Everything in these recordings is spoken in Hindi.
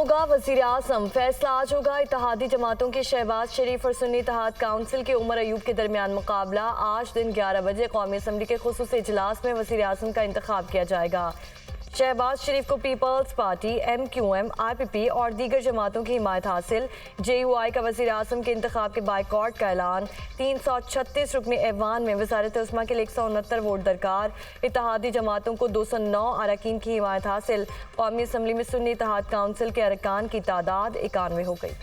होगा वजीर आज़म, फैसला आज होगा। इत्तेहादी जमातों के शहबाज शरीफ और सुन्नी इत्तेहाद काउंसिल के उमर अयूब के दरमियान मुकाबला। आज दिन 11 बजे कौमी असम्बली के खुसूसी इजलास में वजीर आज़म का इंतखाब किया जाएगा। शहबाज शरीफ को पीपल्स पार्टी, MQM, IPP और दीगर जमातों की हिमायत हासिल। JUI का वज़ीर आज़म के इंतखाब के बाइकॉट का ऐलान। 336 रुकन ऐवान में वज़ारत उस्मा के लिए 169 वोट दरकार। इत्तेहादी जमातों को 209 अरकान की हिमायत हासिल। कौमी असम्बली में सुन्नी इत्तेहाद काउंसिल के अरकान की तादाद 91 हो गई।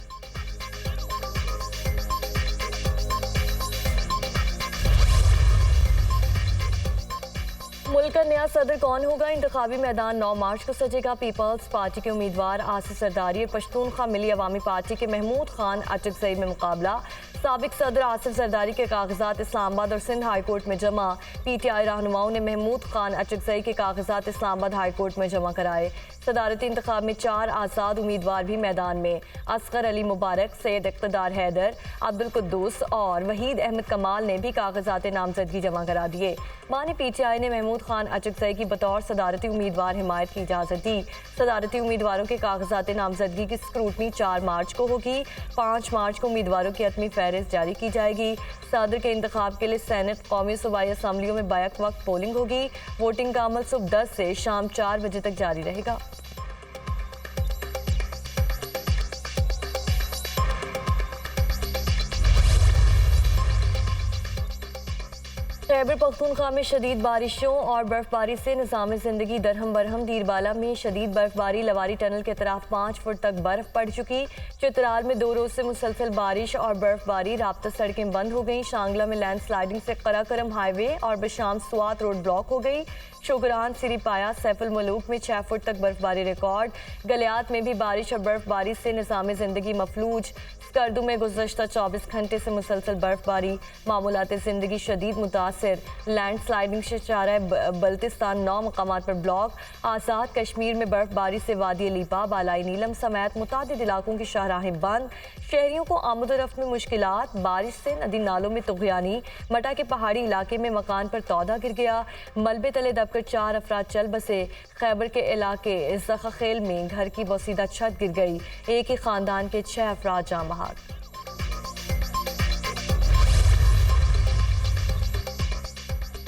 मुल्क का नया सदर कौन होगा? इंतखाबी मैदान 9 मार्च को सजेगा। पीपल्स पार्टी के उम्मीदवार आसिफ जरदारी और पश्तूनख्वा मिली अवामी पार्टी के महमूद खान अचकज़ई में मुकाबला। साबिक सदर आसिफ जरदारी के कागजात इस्लामाबाद और सिंध हाई कोर्ट में जमा। PTI रहनुमाओं ने महमूद खान अचकज़ई के कागजात इस्लामाबाद हाई कोर्ट में जमा कराए। सदारती इंतखाब में 4 आज़ाद उम्मीदवार भी मैदान में। असगर अली मुबारक, सैयद इक़्तिदार हैदर, अब्दुल कुद्दूस और वहीद अहमद कमाल ने भी कागजात नामजदगी जमा करा दिए। मानी PTI ने महमूद खान अचकज़ई की बतौर सदारती उम्मीदवार हिमायत की इजाज़त दी। सदारती उम्मीदवारों के कागजात नामजदगी की स्क्रूटनी 4 मार्च को होगी। 5 मार्च को उम्मीदवारों की हतमी फहरिस्त जारी की जाएगी। सदर के इंतखाब के लिए सेनेट, कौमी सूबाई असम्बलियों में बैक वक्त पोलिंग होगी। वोटिंग का अमल सुबह 10 से शाम 4 बजे तक जारी रहेगा। खैबर पख्तूनख्वा में शदीद बारिशों और बर्फबारी से निज़ाम ज़िंदगी दरहम बरहम। दीरबाला में शदीद बर्फबारी, लवारी टनल के तरफ 5 फुट तक बर्फ पड़ चुकी। चित्राल में 2 रोज से मुसलसल बारिश और बर्फबारी, राब्ता सड़कें बंद हो गई। शांगला में लैंड स्लाइडिंग से कराकरम हाईवे और बशाम स्वात रोड ब्लॉक हो गई। शुगरान, सिरी पाया, सैफुल मलूक में 6 फुट तक बर्फबारी रिकॉर्ड। गलियात में भी बारिश और बर्फबारी से निज़ाम ज़िंदगी मफलूज। स्कर्दू में गुज़श्ता 24 घंटे से मुसलसल बर्फबारी, मामूलात ज़िंदगी शदीद मुतासिर। लैंड स्लाइडिंग से चारा बल्तिस्तान 9 मकामात पर ब्लॉक। आज़ाद कश्मीर में बर्फबारी से वादी लीपा, बालाई नीलम समेत मुतादिद इलाकों की शाहराहें बंद। शहरियों को आमदोरफ्त में मुश्किलात, बारिश से नदी नालों में तुग़यानी। मटा के पहाड़ी इलाके में मकान पर तौदा गिर गया। मलबे तले दबकर 4 अफराद चल बसे। खैबर के इलाके ज़ख़खेल में घर की बोसीदा छत गिर गई। एक ही खानदान के 6 अफराद जाँ बहक।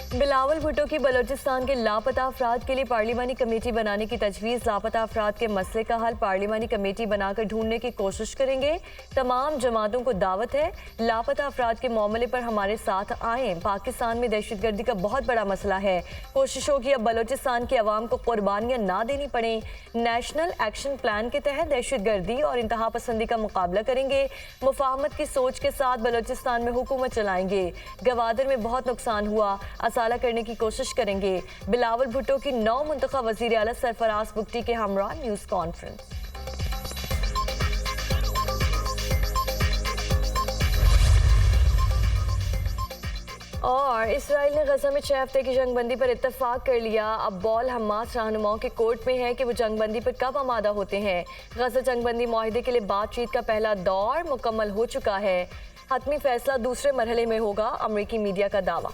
बिलावल भुट्टो की बलोचिस्तान के लापता अफराद के लिए पार्लिमानी कमेटी बनाने की तजवीज़। लापता अफराद के मसले का हल पार्लिमानी कमेटी बनाकर ढूंढने की कोशिश करेंगे। तमाम जमातों को दावत है, लापता अफराद के मामले पर हमारे साथ आएँ। पाकिस्तान में दहशतगर्दी का बहुत बड़ा मसला है। कोशिश होगी अब बलोचिस्तान के अवाम को कुर्बानियाँ ना देनी पड़े। नेशनल एक्शन प्लान के तहत दहशतगर्दी और इंतहा पसंदी का मुकाबला करेंगे। मुफाहमत की सोच के साथ बलोचिस्तान में हुकूमत चलाएंगे। गवादर में बहुत नुकसान हुआ, असाला करने की कोशिश करेंगे। बिलावल भुट्टो की 9 मुंतखब वज़ीर आला सरफराज बुगटी के हमरा न्यूज़ कॉन्फ्रेंस। और इसराइल ने गजा में 6 हफ्ते की जंगबंदी पर इत्तफाक कर लिया। अब बॉल हमास रहनुमाओं के कोर्ट में है कि वो जंगबंदी पर कब आमादा होते हैं। गजा जंगबंदी माहिदे के लिए बातचीत का पहला दौर मुकम्मल हो चुका है। हतमी फैसला दूसरे मरहले में होगा, अमरीकी मीडिया का दावा।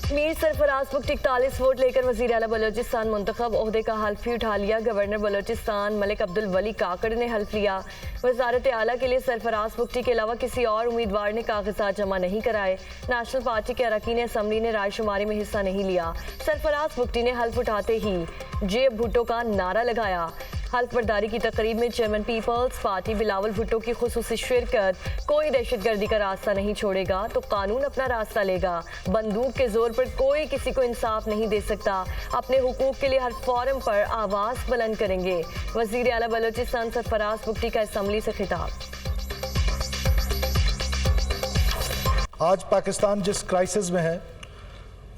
मीर सरफराज बुगटी 41 वोट लेकर वज़ीर आला बलोचिस्तान मुंतखब, ओहदे का हल्फ भी उठा लिया। गवर्नर बलोचिस्तान मलिक अब्दुल वली काकड़ ने हल्फ लिया। वज़ारत आला के लिए सरफराज बुगटी के अलावा किसी और उम्मीदवार ने कागजात जमा नहीं कराए। नेशनल पार्टी के अरकान असम्बली ने रायशुमारी में हिस्सा नहीं लिया। सरफराज बुगटी ने हल्फ उठाते ही जे भुट्टो का नारा लगाया। हल्फ बर्दारी की तकरीब में chairman people's party Bilawal Bhutto की खुसूसी शिरकत। कोई दहशतगर्दी का रास्ता नहीं छोड़ेगा तो कानून अपना रास्ता लेगा। बंदूक के जोर पर कोई किसी को इंसाफ नहीं दे सकता। अपने हुकूक के लिए हर फोरम पर आवाज़ बुलंद करेंगे। वज़ीर आला बलोचिस्तान सरफराज बुगटी का असम्बली से खिताब। आज पाकिस्तान जिस क्राइसिस में है,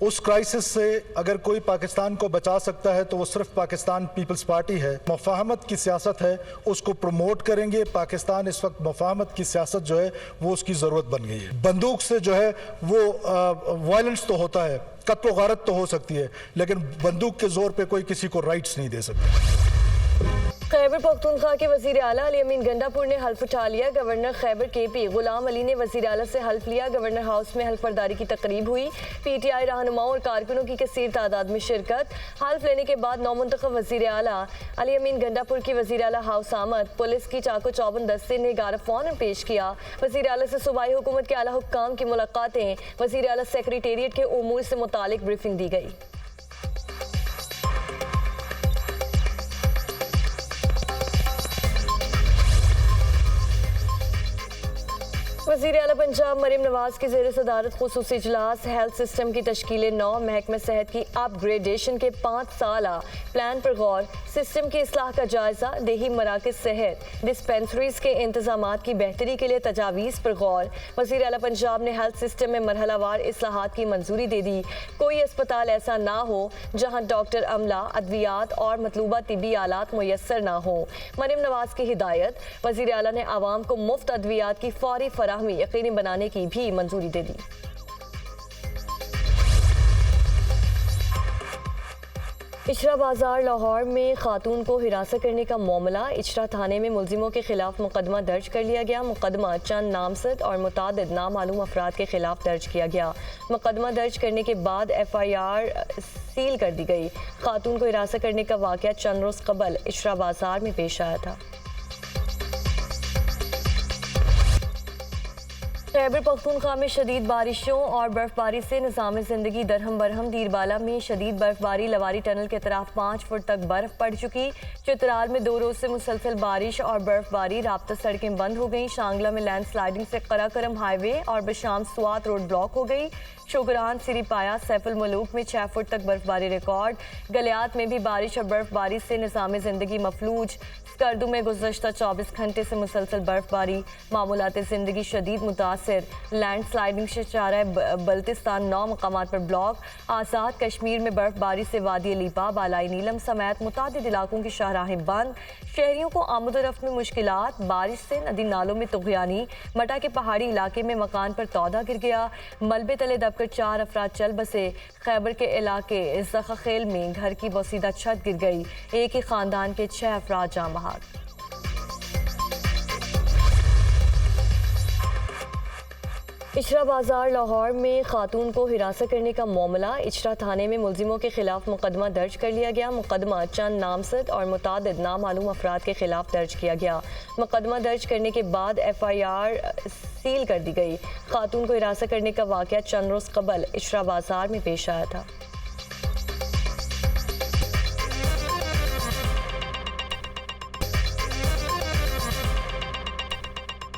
उस क्राइसिस से अगर कोई पाकिस्तान को बचा सकता है तो वो सिर्फ पाकिस्तान पीपल्स पार्टी है। मुफाहमत की सियासत है, उसको प्रमोट करेंगे। पाकिस्तान इस वक्त मुफाहमत की सियासत जो है वो उसकी ज़रूरत बन गई है। बंदूक से जो है वो वायलेंस तो होता है, कत्ल गारत तो हो सकती है, लेकिन बंदूक के जोर पे कोई किसी को राइट्स नहीं दे सकता। खैबर पख्तूनख्वा के वजीर आला अली अमीन गंडापुर ने हल्फ उठा लिया। गवर्नर खैबर KP गुलाम अली ने वजीर आला से हल्फ लिया। गवर्नर हाउस में हल्फ बर्दारी की तकरीब हुई। PTI रहनुमाओं और कारकुनों की कसीर तादाद में शिरकत। हल्फ लेने के बाद नौमुंतखब वजीर आला अली अमीन गंडापुर की वजीर आला हाउस आमद। पुलिस की चाको चौबंद दस्ते ने गारफ ऑनर पेश किया। वजीर आला से सूबाई हुकूमत के आला हुक्काम की मुलाकातें। वजीर आला सेक्रेटेरिएट के उमूर से मुतालिक ब्रीफिंग दी गई। वज़ीर आला पंजाब मरीम नवाज की ज़ेर सदारत खुसूसी इजलास। हेल्थ सिस्टम की तश्कील 9, महकमा सेहत की अपग्रेडेशन के 5 साला प्लान पर गौर। सिस्टम की इस्लाह का जायजा। देही मराकज़ सेहत डिस्पेंसरीज के इंतजामात की बेहतरी के लिए तजावीज़ पर गौर। वज़ीर आला पंजाब ने हेल्थ सिस्टम में मरहलावार इस्लाहात की मंजूरी दे दी। कोई अस्पताल ऐसा ना हो जहाँ डॉक्टर, अमला, अद्वियात और मतलूबा तिबी आलात मुयसर ना हो। मरीम नवाज की हिदायत। वज़ीर आला ने आवाम को मुफ्त अद्वियात की फौरी फराहमी यकीनी बनाने की भी मंजूरी दे दी। इचरा बाजार लाहौर में खातून को हिरासत करने का मामला। इचरा थाने में मुलजिमों के खिलाफ मुकदमा दर्ज कर लिया गया। मुकदमा चंद नामजद और मुतादिद नामालूम अफराद के खिलाफ दर्ज किया गया। मुकदमा दर्ज करने के बाद FIR सील कर दी गई। खातून को हिरासत करने का वाक़या चंद रोज़ कबल इचरा बाजार में पेश आया था। खैबर पख्तूनख्वा में शदीद बारिशों और बर्फबारी से निज़ाम ज़िंदगी दरहम बरहम। दीरबाला में शदीद बर्फबारी, लवारी टनल के तरफ 5 फुट तक बर्फ पड़ चुकी। चित्राल में 2 रोज़ से मुसलसल बारिश और बर्फबारी, राब्ता सड़कें बंद हो गई। शांगला में लैंडस्लाइडिंग से कराकरम हाईवे और बशाम स्वात रोड ब्लॉक हो गई। शुगरान, सिरीपाया, सैफुल मलूक में 6 फुट तक बर्फबारी रिकॉर्ड। गलियात में भी बारिश और बर्फबारी से निज़ाम ज़िंदगी मफलूज। स्कर्दू में गुज़श्ता 24 घंटे से मुसलसल बर्फबारी, मामूलात ज़िंदगी शदीद मुतासिर। लैंडस्लाइडिंग से चारा बल्तिस्तान 9 मकामात पर ब्लॉक। आज़ाद कश्मीर में बर्फबारी से वादी अलीपा, बालाई नीलम समेत मुतादिद इलाकों की शाहराहें बंद। शहरियों को आमदोरफ्त में मुश्किलात। बारिश से नदी नालों में तुग़यानी। मटा के पहाड़ी इलाके में मकान पर तौदा गिर गया। मलबे तले दबकर 4 अफराद चल बसे। खैबर के इलाके ज़ख़खेल में घर की बोसीदा छत गिर गई। एक ही खानदान के 6 अफराद जाँ बहक। इचरा बाजार लाहौर में खातून को हिरासत करने का मामला। इचरा थाने में मुलजिमों के खिलाफ मुकदमा दर्ज कर लिया गया। मुकदमा चंद नामजद और मुतादिद नामालूम अफराद के खिलाफ दर्ज किया गया। मुकदमा दर्ज करने के बाद FIR सील कर दी गई। खातून को हिरासत करने का वाक़या चंद रोज़ कबल इचरा बाजार में पेश आया था।